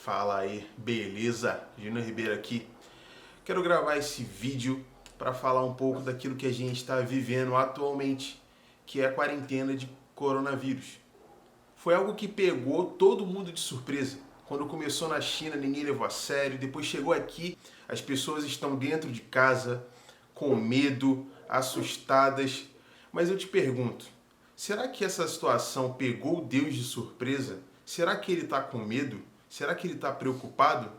Fala aí, beleza? Júnior Ribeiro aqui. Quero gravar esse vídeo para falar um pouco daquilo que a gente está vivendo atualmente, que é a quarentena de coronavírus. Foi algo que pegou todo mundo de surpresa. Quando começou na China, ninguém levou a sério. Depois chegou aqui, as pessoas estão dentro de casa, com medo, assustadas. Mas eu te pergunto, será que essa situação pegou Deus de surpresa? Será que ele está com medo? Será que ele está preocupado?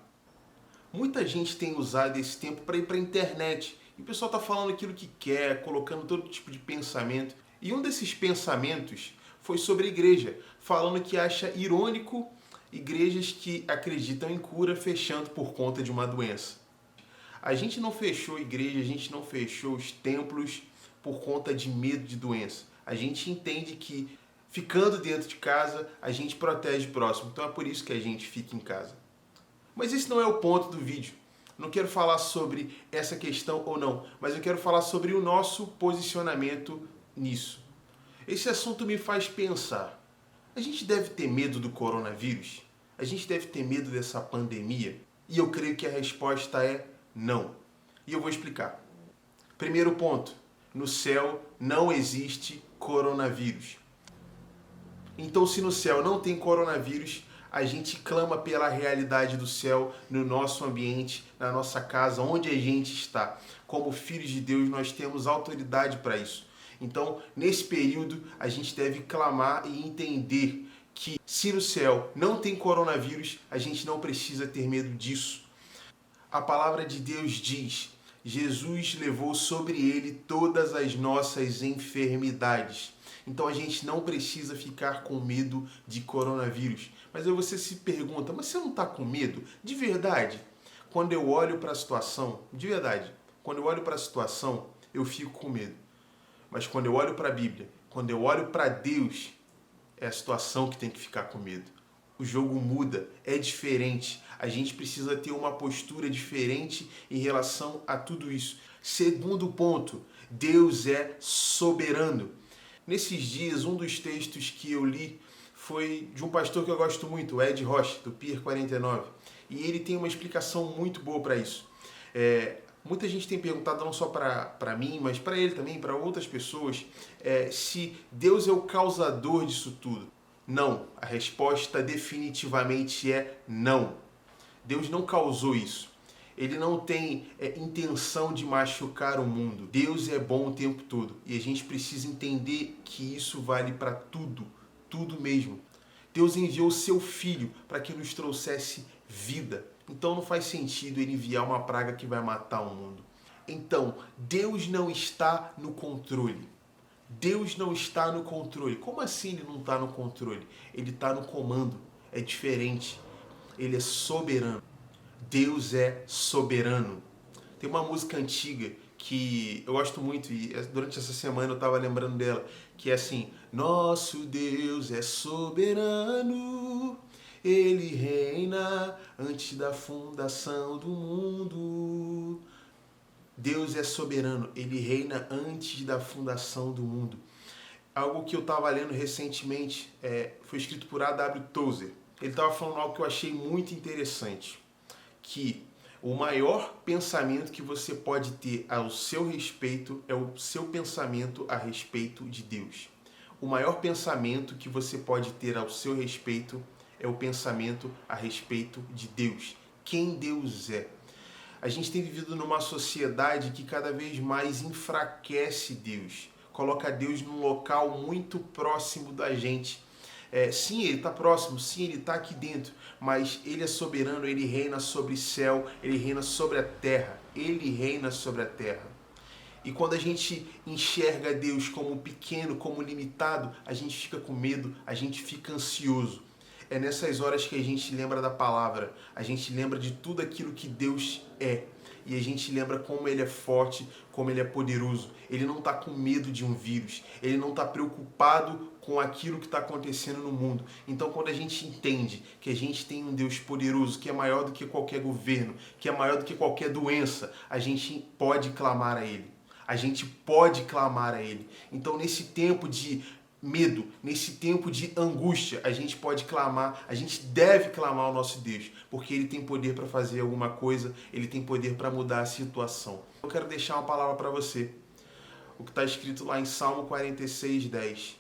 Muita gente tem usado esse tempo para ir para a internet. E o pessoal está falando aquilo que quer, colocando todo tipo de pensamento. E um desses pensamentos foi sobre a igreja, falando que acha irônico igrejas que acreditam em cura fechando por conta de uma doença. A gente não fechou a igreja, a gente não fechou os templos por conta de medo de doença. A gente entende que ficando dentro de casa, a gente protege o próximo. Então é por isso que a gente fica em casa. Mas esse não é o ponto do vídeo. Não quero falar sobre essa questão ou não, mas eu quero falar sobre o nosso posicionamento nisso. Esse assunto me faz pensar. A gente deve ter medo do coronavírus? A gente deve ter medo dessa pandemia? E eu creio que a resposta é não. E eu vou explicar. Primeiro ponto. No céu não existe coronavírus. Então, se no céu não tem coronavírus, a gente clama pela realidade do céu no nosso ambiente, na nossa casa, onde a gente está. Como filhos de Deus, nós temos autoridade para isso. Então, nesse período, a gente deve clamar e entender que se no céu não tem coronavírus, a gente não precisa ter medo disso. A palavra de Deus diz: Jesus levou sobre ele todas as nossas enfermidades. Então a gente não precisa ficar com medo de coronavírus. Mas aí você se pergunta, mas você não está com medo? De verdade? Quando eu olho para a situação, de verdade, quando eu olho para a situação, eu fico com medo. Mas quando eu olho para a Bíblia, quando eu olho para Deus, é a situação que tem que ficar com medo. O jogo muda, é diferente. A gente precisa ter uma postura diferente em relação a tudo isso. Segundo ponto, Deus é soberano. Nesses dias, um dos textos que eu li foi de um pastor que eu gosto muito, o Ed Rocha, do Pier 49. E ele tem uma explicação muito boa para isso. Muita gente tem perguntado, não só para mim, mas para ele também, para outras pessoas, se Deus é o causador disso tudo. Não. A resposta definitivamente é não. Deus não causou isso. Ele não tem intenção de machucar o mundo. Deus é bom o tempo todo. E a gente precisa entender que isso vale para tudo. Tudo mesmo. Deus enviou o seu Filho para que nos trouxesse vida. Então não faz sentido ele enviar uma praga que vai matar o mundo. Então, Deus não está no controle. Deus não está no controle. Como assim ele não está no controle? Ele está no comando. É diferente. Ele é soberano. Deus é soberano. Tem uma música antiga que eu gosto muito e durante essa semana eu estava lembrando dela, que é assim: nosso Deus é soberano, Ele reina antes da fundação do mundo. Deus é soberano, Ele reina antes da fundação do mundo. Algo que eu estava lendo recentemente foi escrito por A.W. Tozer. Ele estava falando algo que eu achei muito interessante, que o maior pensamento que você pode ter ao seu respeito é o seu pensamento a respeito de Deus. O maior pensamento que você pode ter ao seu respeito é o pensamento a respeito de Deus. Quem Deus é. A gente tem vivido numa sociedade que cada vez mais enfraquece Deus, coloca Deus num local muito próximo da gente. Sim, Ele está próximo, sim, Ele está aqui dentro, mas Ele é soberano, Ele reina sobre o céu, Ele reina sobre a terra, Ele reina sobre a terra. E quando a gente enxerga Deus como pequeno, como limitado, a gente fica com medo, a gente fica ansioso. É nessas horas que a gente lembra da palavra, a gente lembra de tudo aquilo que Deus é. E a gente lembra como Ele é forte, como Ele é poderoso. Ele não está com medo de um vírus. Ele não está preocupado com aquilo que está acontecendo no mundo. Então, quando a gente entende que a gente tem um Deus poderoso, que é maior do que qualquer governo, que é maior do que qualquer doença, a gente pode clamar a Ele. A gente pode clamar a Ele. Então, nesse tempo de medo, nesse tempo de angústia, a gente pode clamar, a gente deve clamar ao nosso Deus, porque Ele tem poder para fazer alguma coisa, Ele tem poder para mudar a situação. Eu quero deixar uma palavra para você, o que está escrito lá em Salmo 46, 10.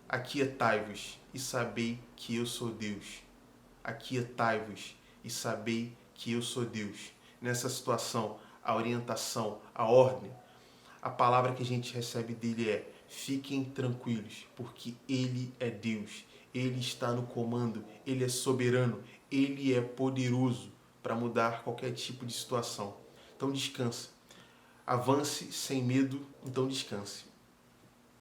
Aquietai-vos e sabei que eu sou Deus. Aquietai-vos e sabei que eu sou Deus. Nessa situação, a orientação, a ordem, a palavra que a gente recebe dele é: fiquem tranquilos, porque Ele é Deus. Ele está no comando, Ele é soberano, Ele é poderoso para mudar qualquer tipo de situação. Então descansa. Avance sem medo, então descanse.